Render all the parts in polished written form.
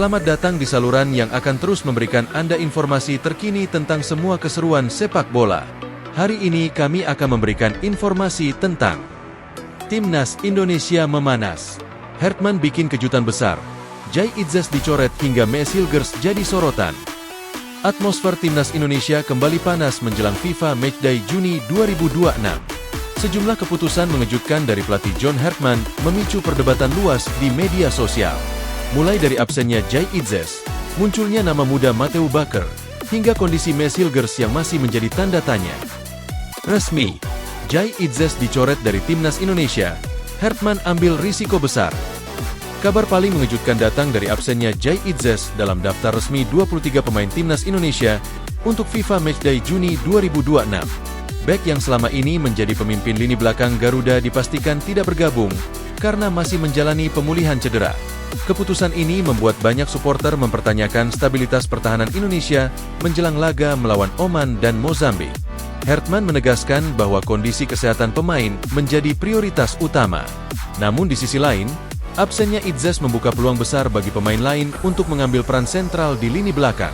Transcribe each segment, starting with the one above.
Selamat datang di saluran yang akan terus memberikan Anda informasi terkini tentang semua keseruan sepak bola. Hari ini kami akan memberikan informasi tentang Timnas Indonesia memanas. Hertman bikin kejutan besar. Jai Itzes dicoret hingga Mes Hilgers jadi sorotan. Atmosfer Timnas Indonesia kembali panas menjelang FIFA Matchday Juni 2026. Sejumlah keputusan mengejutkan dari pelatih John Hertman memicu perdebatan luas di media sosial. Mulai dari absennya Jai Itzes, munculnya nama muda Matteo Bakker, hingga kondisi Mes Hilgers yang masih menjadi tanda tanya. Resmi, Jai Itzes dicoret dari Timnas Indonesia. Hertman ambil risiko besar. Kabar paling mengejutkan datang dari absennya Jai Itzes dalam daftar resmi 23 pemain Timnas Indonesia untuk FIFA Matchday Juni 2026. Bek yang selama ini menjadi pemimpin lini belakang Garuda dipastikan tidak bergabung karena masih menjalani pemulihan cedera. Keputusan ini membuat banyak supporter mempertanyakan stabilitas pertahanan Indonesia menjelang laga melawan Oman dan Mozambik. Hertman menegaskan bahwa kondisi kesehatan pemain menjadi prioritas utama. Namun di sisi lain, absennya Itzes membuka peluang besar bagi pemain lain untuk mengambil peran sentral di lini belakang.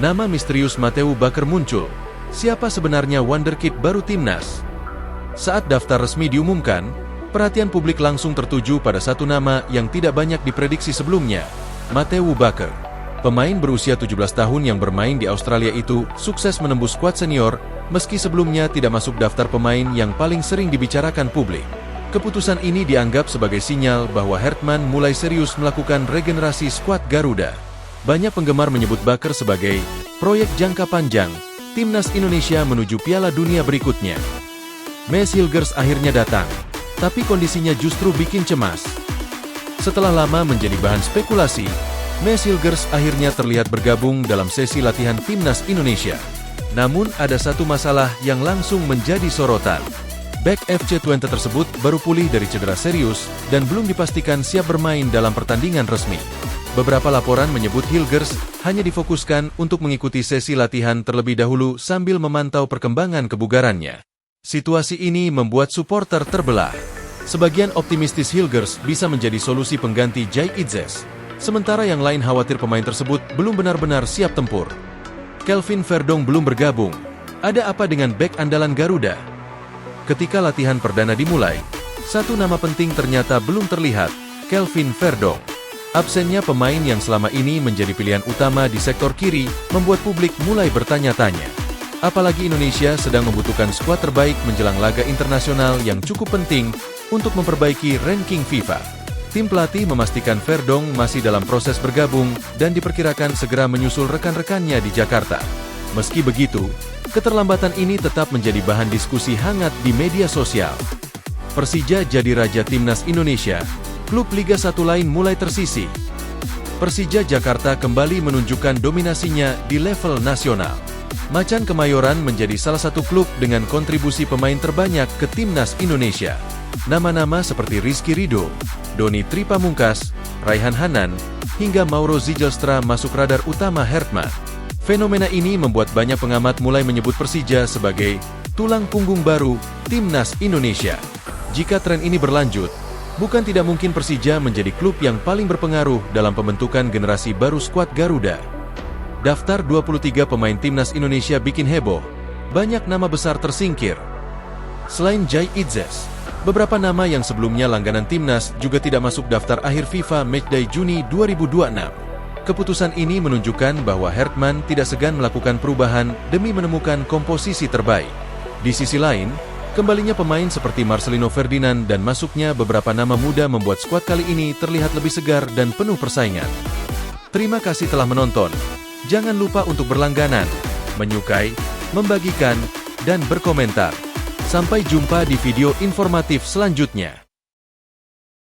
Nama misterius Matteo Bakker muncul. Siapa sebenarnya wonderkid baru Timnas? Saat daftar resmi diumumkan, perhatian publik langsung tertuju pada satu nama yang tidak banyak diprediksi sebelumnya, Matteo Bakker. Pemain berusia 17 tahun yang bermain di Australia itu sukses menembus skuad senior, meski sebelumnya tidak masuk daftar pemain yang paling sering dibicarakan publik. Keputusan ini dianggap sebagai sinyal bahwa Hertman mulai serius melakukan regenerasi skuad Garuda. Banyak penggemar menyebut Bakker sebagai proyek jangka panjang Timnas Indonesia menuju Piala Dunia berikutnya. Mes Hilgers akhirnya datang, tapi kondisinya justru bikin cemas. Setelah lama menjadi bahan spekulasi, Mes Hilgers akhirnya terlihat bergabung dalam sesi latihan Timnas Indonesia. Namun ada satu masalah yang langsung menjadi sorotan. Bek FC Twente tersebut baru pulih dari cedera serius dan belum dipastikan siap bermain dalam pertandingan resmi. Beberapa laporan menyebut Hilgers hanya difokuskan untuk mengikuti sesi latihan terlebih dahulu sambil memantau perkembangan kebugarannya. Situasi ini membuat supporter terbelah. Sebagian optimistis Hilgers bisa menjadi solusi pengganti Jai Itzes, sementara yang lain khawatir pemain tersebut belum benar-benar siap tempur. Kelvin Verdong belum bergabung. Ada apa dengan bek andalan Garuda? Ketika latihan perdana dimulai, satu nama penting ternyata belum terlihat, Kelvin Verdong. Absennya pemain yang selama ini menjadi pilihan utama di sektor kiri membuat publik mulai bertanya-tanya. Apalagi Indonesia sedang membutuhkan skuad terbaik menjelang laga internasional yang cukup penting untuk memperbaiki ranking FIFA. Tim pelatih memastikan Verdong masih dalam proses bergabung dan diperkirakan segera menyusul rekan-rekannya di Jakarta. Meski begitu, keterlambatan ini tetap menjadi bahan diskusi hangat di media sosial. Persija jadi raja Timnas Indonesia, klub Liga 1 lain mulai tersisih. Persija Jakarta kembali menunjukkan dominasinya di level nasional. Macan Kemayoran menjadi salah satu klub dengan kontribusi pemain terbanyak ke Timnas Indonesia. Nama-nama seperti Rizky Ridho, Doni Tripamungkas, Raihan Hanan, hingga Mauro Zijlstra masuk radar utama Hertman. Fenomena ini membuat banyak pengamat mulai menyebut Persija sebagai tulang punggung baru Timnas Indonesia. Jika tren ini berlanjut, bukan tidak mungkin Persija menjadi klub yang paling berpengaruh dalam pembentukan generasi baru skuad Garuda. Daftar 23 pemain Timnas Indonesia bikin heboh. Banyak nama besar tersingkir. Selain Jai Itzes, beberapa nama yang sebelumnya langganan Timnas juga tidak masuk daftar akhir FIFA Matchday Juni 2026. Keputusan ini menunjukkan bahwa Hertman tidak segan melakukan perubahan demi menemukan komposisi terbaik. Di sisi lain, kembalinya pemain seperti Marcelino Ferdinand dan masuknya beberapa nama muda membuat skuad kali ini terlihat lebih segar dan penuh persaingan. Terima kasih telah menonton. Jangan lupa untuk berlangganan, menyukai, membagikan, dan berkomentar. Sampai jumpa di video informatif selanjutnya.